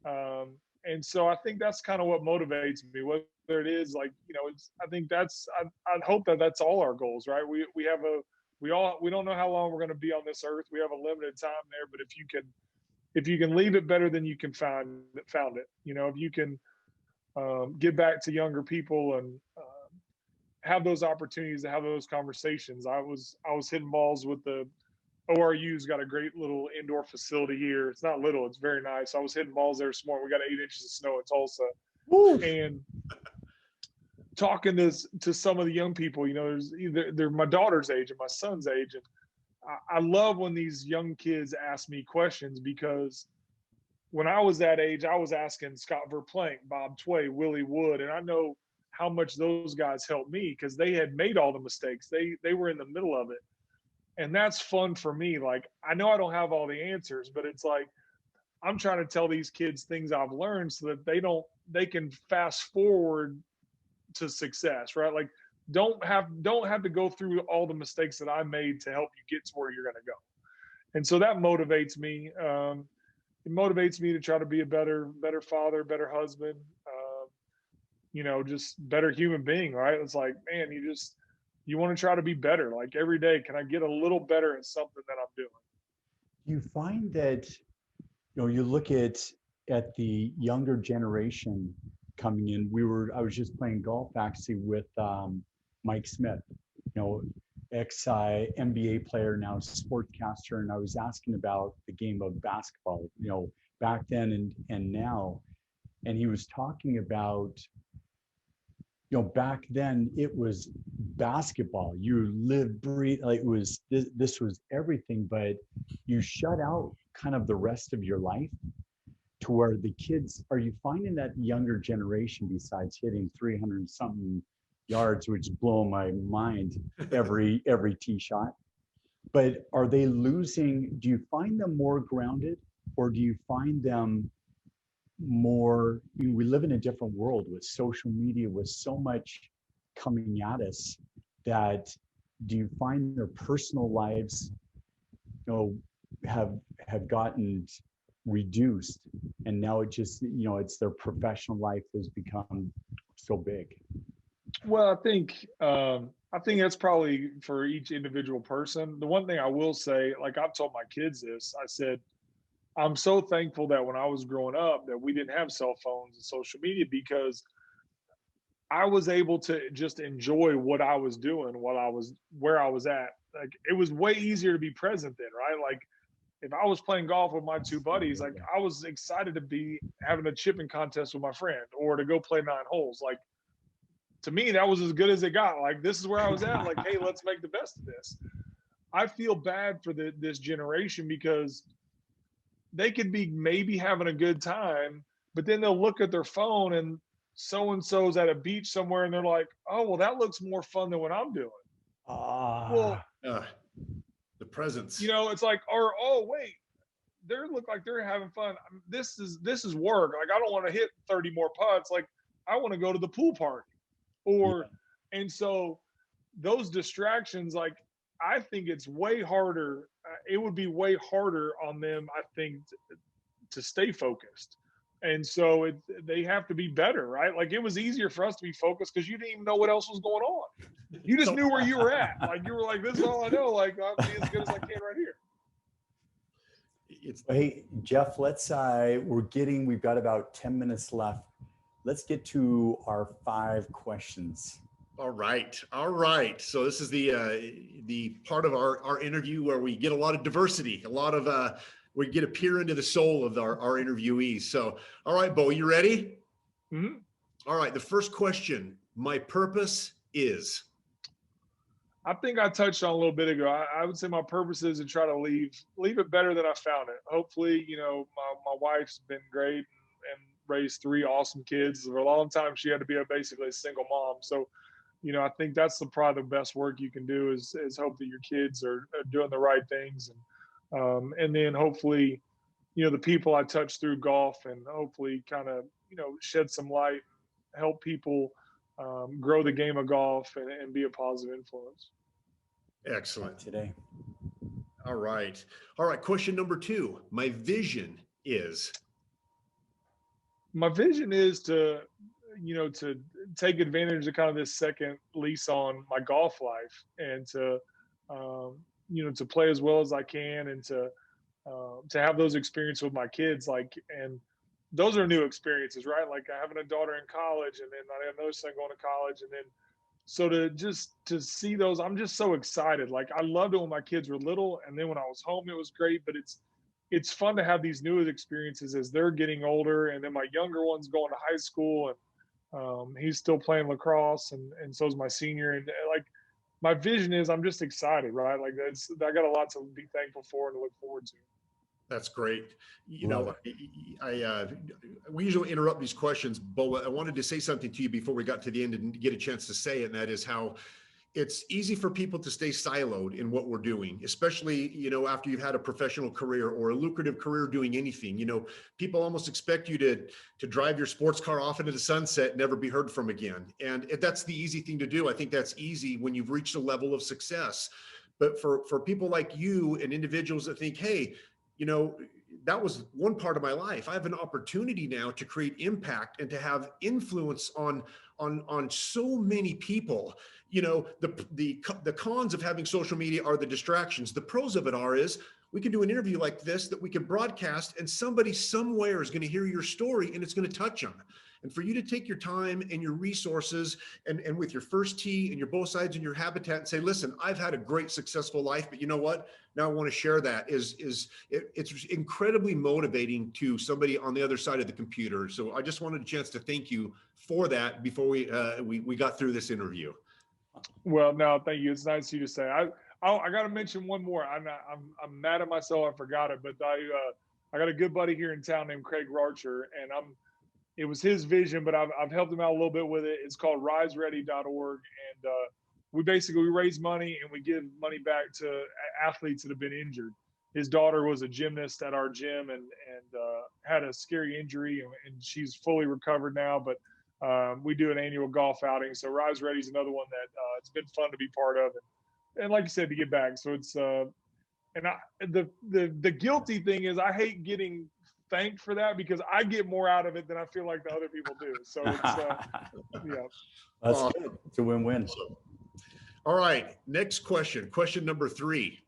and so I think that's kind of what motivates me, whether it is like, I think I'd hope that that's all our goals, right? We don't know how long we're going to be on this earth. We have a limited time there, but if you can leave it better than you can found it, if you can get back to younger people and have those opportunities to have those conversations. I was hitting balls with the ORU's got a great little indoor facility here. It's not little, it's very nice. I was hitting balls there this morning. We got 8 inches of snow in Tulsa. Oof. And talking to some of the young people, they're my daughter's age and my son's age. And I love when these young kids ask me questions, because when I was that age, I was asking Scott Verplank, Bob Tway, Willie Wood, and I know how much those guys helped me because they had made all the mistakes. They were in the middle of it. And that's fun for me. Like, I know I don't have all the answers, but it's like, I'm trying to tell these kids things I've learned so that they can fast forward to success, right? Like, don't have to go through all the mistakes that I made to help you get to where you're going to go. And so that motivates me. It motivates me to try to be a better father, better husband, just better human being, right? It's like, man, you want to try to be better. Like every day, can I get a little better at something that I'm doing? You find that, you look at the younger generation coming in. I was just playing golf actually with Mike Smith, ex NBA player, now sportcaster, and I was asking about the game of basketball, back then and now, and he was talking about, back then it was basketball. You live, breathe, like it was this was everything, but you shut out kind of the rest of your life to where the kids, are you finding that younger generation, besides hitting 300 something yards, which blow my mind every tee shot, but are they losing? Do you find them more grounded, or do you find them more, we live in a different world with social media, with so much coming at us, that do you find their personal lives, have gotten reduced, and now it just, it's their professional life has become so big? Well, I think that's probably for each individual person. The one thing I will say, like I've told my kids this, I said, I'm so thankful that when I was growing up that we didn't have cell phones and social media, because I was able to just enjoy what I was doing while I was where I was at. Like it was way easier to be present then, right? Like if I was playing golf with my two buddies, like I was excited to be having a chipping contest with my friend or to go play 9 holes. Like to me, that was as good as it got. Like this is where I was at. Like, hey, let's make the best of this. I feel bad for this generation because they could be maybe having a good time, but then they'll look at their phone and so-and-so's at a beach somewhere and they're like, oh, well, that looks more fun than what I'm doing. Well, the presence, it's like, or, oh, wait, they look like they're having fun. This is work. Like, I don't want to hit 30 more putts. Like, I want to go to the pool party. And so those distractions, like, I think it's way harder. It would be way harder on them, I think, to stay focused. And so they have to be better, right? Like it was easier for us to be focused because you didn't even know what else was going on. You just knew where you were at. Like you were like, this is all I know. Like I'll be as good as I can right here. Hey, Jeff, we've got about 10 minutes left. Let's get to our 5 questions. All right. So this is the part of our interview where we get a lot of diversity, we get to peer into the soul of our interviewees. So, all right, Bo, you ready? Mm-hmm. All right. The first question, my purpose is? I think I touched on a little bit ago. I would say my purpose is to try to leave it better than I found it. Hopefully, my wife's been great and raised 3 awesome kids. For a long time, she had to be basically a single mom. So, I think that's probably the best work you can do is hope that your kids are doing the right things. And then hopefully, the people I touch through golf and hopefully kind of, shed some light, help people grow the game of golf and be a positive influence. Excellent. Today. All right. Question number 2. My vision is? My vision is to take advantage of kind of this second lease on my golf life and to play as well as I can and to have those experiences with my kids. And those are new experiences, right? Like having a daughter in college and then I have another son going to college. And then, so to see those, I'm just so excited. Like I loved it when my kids were little. And then when I was home, it was great, but it's fun to have these new experiences as they're getting older. And then my younger one's going to high school and he's still playing lacrosse and so is my senior. And like my vision is I'm just excited, right? Like I got a lot to be thankful for and to look forward to. That's great. We usually interrupt these questions, but I wanted to say something to you before we got to the end and get a chance to say it. And that is how it's easy for people to stay siloed in what we're doing, especially, after you've had a professional career or a lucrative career doing anything. People almost expect you to drive your sports car off into the sunset and never be heard from again. And that's the easy thing to do. I think that's easy when you've reached a level of success. But for people like you and individuals that think, hey, that was one part of my life. I have an opportunity now to create impact and to have influence on on so many people. You know, the cons of having social media are the distractions. The pros of it is we can do an interview like this that we can broadcast, and somebody somewhere is going to hear your story and it's going to touch them. And for you to take your time and your resources and with your first tee and your both sides and your habitat and say, listen, I've had a great successful life, but you know what? Now I want to share that it's incredibly motivating to somebody on the other side of the computer. So I just wanted a chance to thank you for that before we got through this interview. Well, no, thank you. It's nice of you to say. I got to mention one more. I'm mad at myself. I forgot it, but I got a good buddy here in town named Craig Archer, and it was his vision, but I've helped him out a little bit with it. It's called riseready.org. And we raise money and we give money back to athletes that have been injured. His daughter was a gymnast at our gym and had a scary injury, and she's fully recovered now. But we do an annual golf outing. So Rise Ready is another one that it's been fun to be part of. And like you said, to get back. So it's the guilty thing is I hate getting thanked for that because I get more out of it than I feel like the other people do. So it's yeah. That's good. It's a win-win. All right. Next question. Question number 3.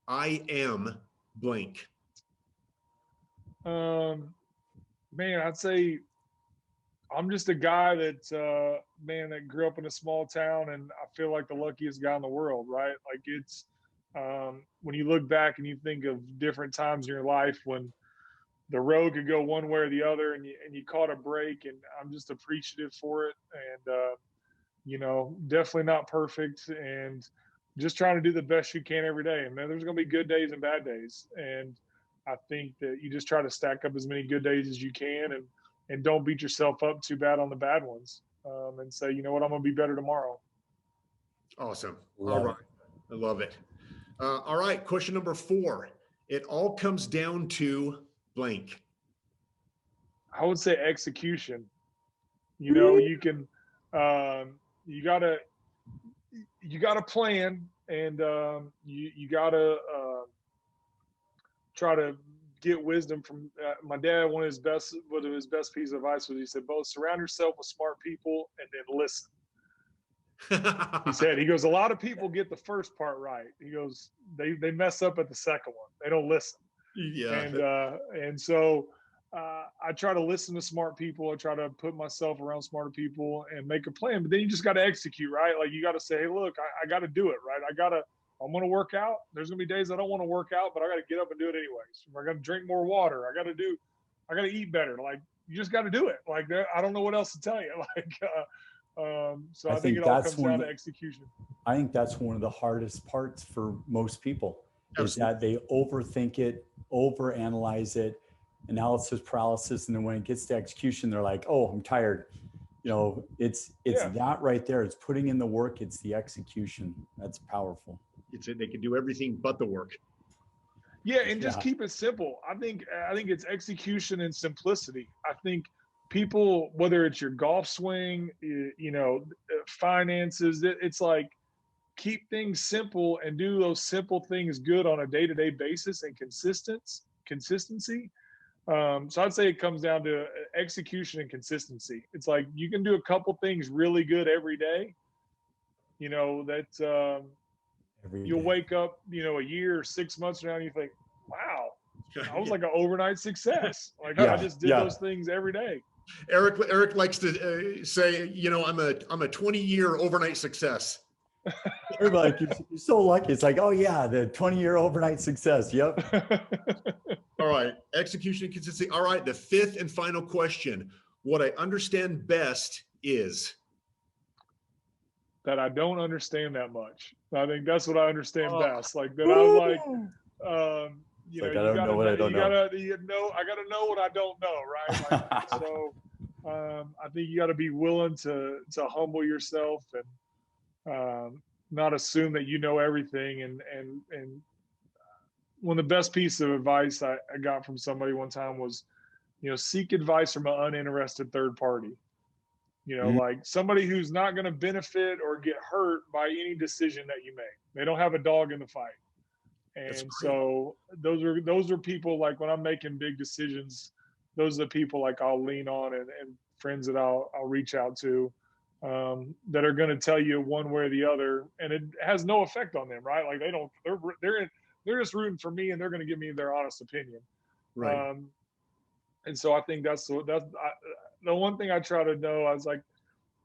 I am blank. Man, I'd say I'm just a guy that that grew up in a small town, and I feel like the luckiest guy in the world, right? Like it's when you look back and you think of different times in your life when the road could go one way or the other, and you caught a break, and I'm just appreciative for it. And definitely not perfect, and just trying to do the best you can every day. And man, there's going to be good days and bad days, and I think that you just try to stack up as many good days as you can, and don't beat yourself up too bad on the bad ones, and say, you know what, I'm going to be better tomorrow. Awesome. All right. I love it. All right. Question number 4. It all comes down to blank. I would say execution. You can, you gotta plan, and you gotta try to get wisdom from my dad. One of his best piece of advice was, he said, both surround yourself with smart people and then listen. He goes, a lot of people get the first part right. He goes, they mess up at the second one. They don't listen. Yeah. And so I try to listen to smart people. I try to put myself around smarter people and make a plan. But then you just got to execute, right? Like you got to say, hey, look, I got to do it, right? I'm going to work out. There's going to be days I don't want to work out, but I got to get up and do it anyways. I got to drink more water. I got to eat better. Like you just got to do it. Like I don't know what else to tell you. So I think it all comes down to execution. I think that's one of the hardest parts for most people. Absolutely. Is that they overthink it, overanalyze it, analysis paralysis, and then when it gets to execution, they're like, "Oh, I'm tired." It's that right there. It's putting in the work. It's the execution. That's powerful. They can do everything but the work. Yeah, and just keep it simple. I think it's execution and simplicity. I think people, whether it's your golf swing, finances, it's like keep things simple and do those simple things good on a day-to-day basis and consistency. So I'd say it comes down to execution and consistency. It's like you can do a couple things really good every day. You'll wake up, a year or 6 months from now and you think, wow, I was like an overnight success. Like I just did those things every day. Eric likes to say, I'm a 20-year overnight success. Everybody, you're so lucky. It's like, oh yeah, the 20-year overnight success. Yep. All right. Execution and consistency. All right. The 5th and final question. What I understand best is that I don't understand that much. I think that's what I understand best. Like that I'm like, I don't know what I don't know. I got to know what I don't know, right? Like, so I think you got to be willing to humble yourself and not assume that you know everything. And one of the best pieces of advice I got from somebody one time was, seek advice from an uninterested third party. Like somebody who's not going to benefit or get hurt by any decision that you make. They don't have a dog in the fight. And so those are people, like when I'm making big decisions, those are the people like I'll lean on and friends that I'll reach out to. that are going to tell you one way or the other, and it has no effect on them, right? Like they're just rooting for me, and they're going to give me their honest opinion. Right. And so I think that's the one thing I try to know.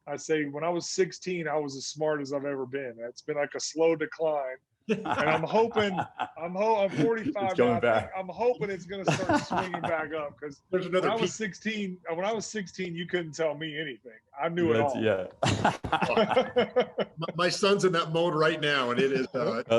I say when I was 16, I was as smart as I've ever been. It's been like a slow decline. And I'm hoping, I'm 45 now. I'm hoping it's going to start swinging back up, because when I was 16, you couldn't tell me anything. I knew it all. Yeah. My son's in that mode right now, and it is.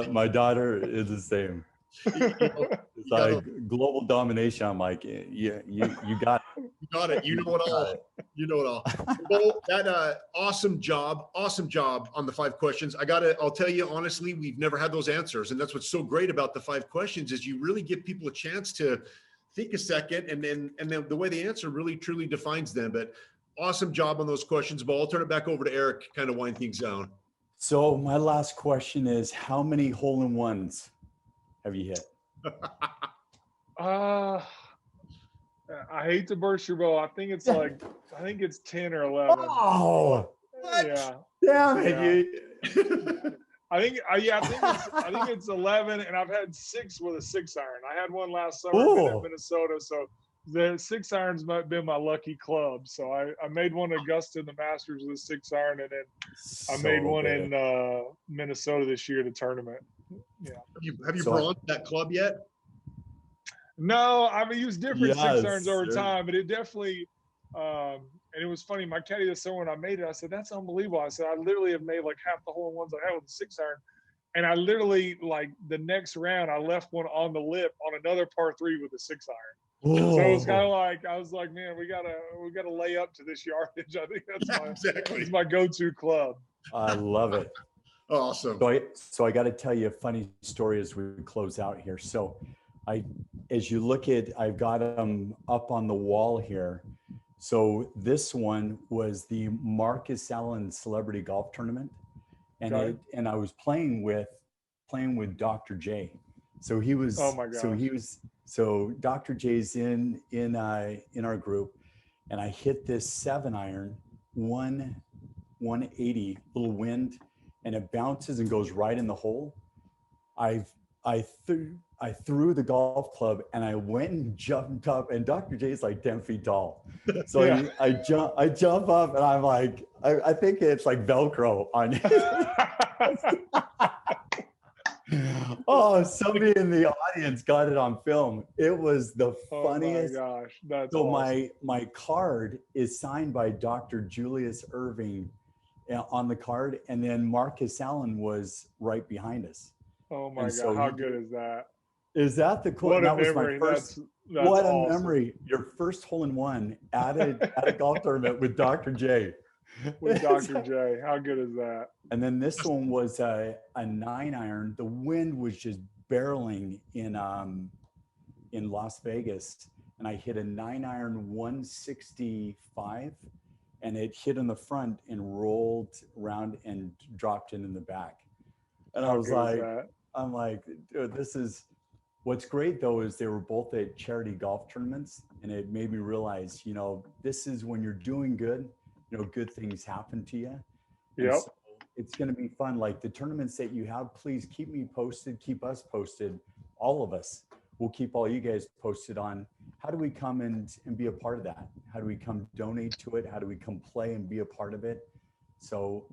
My daughter is the same. It's like global domination. I'm like, yeah, you got it. You got it. You know it all. You know it all. Well, that awesome job on the 5 questions. I'll tell you honestly, we've never had those answers, and that's what's so great about the 5 questions is you really give people a chance to think a second, and then the way they answer really truly defines them. But awesome job on those questions, Bo. I'll turn it back over to Eric, kind of wind things down. So my last question is, how many hole-in-ones have you hit? I hate to burst your bubble. I think it's 10 or 11. Oh, yeah. Damn it. Yeah. I think it's 11, and I've had 6 with a 6-iron. I had one last summer in Minnesota, so the 6-irons might have been my lucky club. So I made one at Augusta in the Masters with a 6-iron, and then I made one in Minnesota this year at a tournament. Yeah. Have you bronzed that club yet? No, I've used different 6-irons over time, but it definitely and it was funny. My caddy this summer when I made it, I said, "That's unbelievable." I said, "I literally have made like half the hole-in-ones I had with a 6-iron." And I literally, like, the next round, I left one on the lip on another par 3 with a 6-iron. So it was kind of like, I was like, man, we gotta lay up to this yardage. I think that's my go-to club. I love it. Awesome. So I got to tell you a funny story as we close out here. So as you look at, I've got them up on the wall here. So this one was the Marcus Allen Celebrity Golf Tournament, and and I was playing with Dr. J. So he was. Oh my gosh. So Dr. J's in our group, and I hit this 7-iron 180, little wind, and it bounces and goes right in the hole. I threw the golf club, and I went and jumped up, and Dr. J is like 10 feet tall. So I jump up, and I'm like, I think it's like Velcro on Oh, somebody in the audience got it on film. It was the funniest. Oh my gosh, that's so awesome. my card is signed by Dr. Julius Irving on the card, and then Marcus Allen was right behind us. Oh my God, how good is that? Is that the cool? What that a memory! That's what awesome. A memory! Your first hole-in-one at a golf tournament with Dr. J. With Dr. J. How good is that? And then this one was a 9-iron. The wind was just barreling in Las Vegas, and I hit a 9-iron 165, and it hit in the front and rolled around and dropped in the back. And I was like, I'm like, dude, this is. What's great though is they were both at charity golf tournaments, and it made me realize, this is when you're doing good. Good things happen to you. Yep. So it's going to be fun. Like the tournaments that you have, please keep me posted, keep us posted. All of us will keep all you guys posted on how do we come and be a part of that? How do we come donate to it? How do we come play and be a part of it? So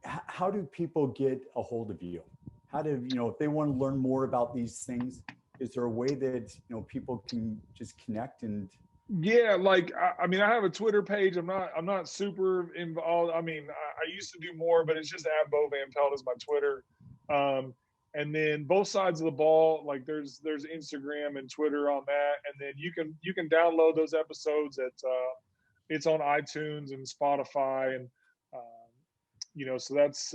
how do people get a hold of you? How do, if they want to learn more about these things, is there a way that, people can just connect and Yeah, like I mean, I have a Twitter page. I'm not super involved. I mean, I used to do more, but it's just @BoVanPelt is my Twitter. And then both sides of the ball, like there's Instagram and Twitter on that, and then you can download those episodes it's on iTunes and Spotify, and so that's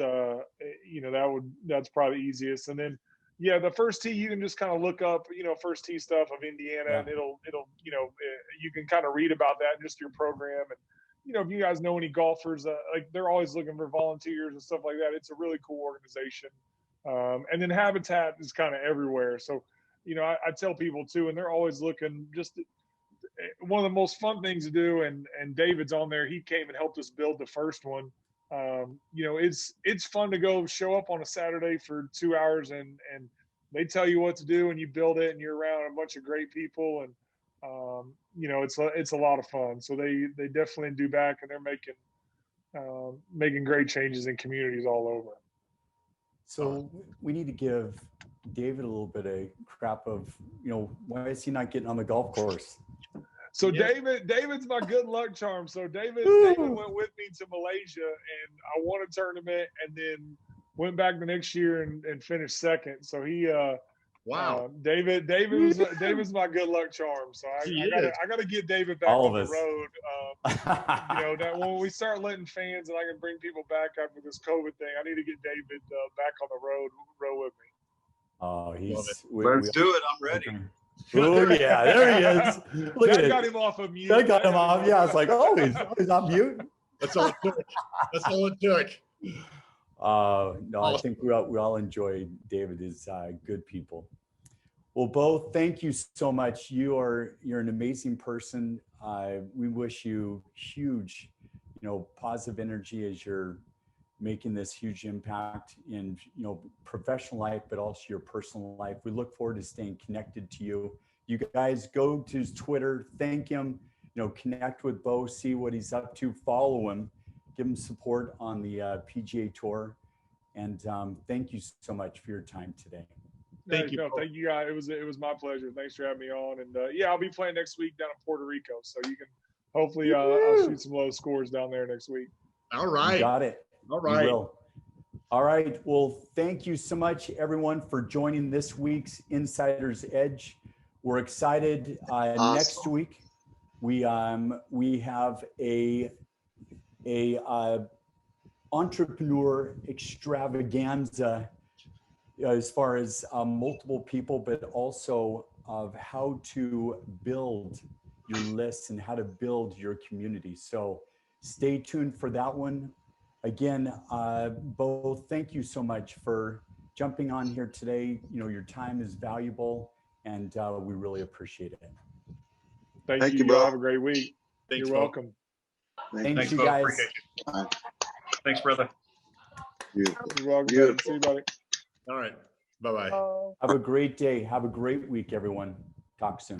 that's probably the easiest. And then yeah, the First Tee, you can just kind of look up, First Tee stuff of Indiana, and it'll, you can kind of read about that in just your program. And, if you guys know any golfers, like they're always looking for volunteers and stuff like that. It's a really cool organization. And then Habitat is kind of everywhere. So, I tell people too, and they're always looking, just one of the most fun things to do. And David's on there. He came and helped us build the first one. You know, it's fun to go show up on a Saturday for 2 hours and they tell you what to do and you build it and you're around a bunch of great people and you know, it's a lot of fun. So they definitely do back and they're making great changes in communities all over. So we need to give David a little bit of crap of, you know, why is he not getting on the golf course? So Yeah. David's my good luck charm. So David went with me to Malaysia and I won a tournament and then went back the next year and finished second. So he Wow. David's my good luck charm. So I gotta get David back All on of the us. road. You know, that when we start letting fans and I can bring people back after this COVID thing, I need to get David back on the row with me. Oh, he's. Let's do it. I'm ready. Oh yeah, there he is. Look at That it. got him off of mute. That got him off. Yeah, it's like, oh, he's on mute. That's all it took. That's all it took. No, I think we all enjoy David is good people. Well, Bo, thank you so much. You're an amazing person. We wish you huge, you know, positive energy as you're making this huge impact in, you know, professional life, but also your personal life. We look forward to staying connected to you. You guys go to his Twitter, thank him, you know, connect with Bo, see what he's up to, follow him, give him support on the PGA Tour. And thank you so much for your time today. Thank you. No, thank you guys. It was my pleasure. Thanks for having me on. And yeah, I'll be playing next week down in Puerto Rico. So you can hopefully I'll shoot some low scores down there next week. All right. You got it. All right. We will. All right. Well, thank you so much, everyone, for joining this week's Insider's Edge. We're excited. Awesome. Next week, we have a entrepreneur extravaganza as far as multiple people, but also of how to build your lists and how to build your community. So stay tuned for that one. Again, Bo, thank you so much for jumping on here today. You know, your time is valuable and we really appreciate it. Thank you, bro. Have a great week. Thanks, You're Bo. welcome. Thanks, you Bo. guys. Appreciate you. All right. Thanks, brother. Beautiful. You're welcome. Beautiful. See you, buddy. All right. Bye-bye. Have a great day. Have a great week, everyone. Talk soon.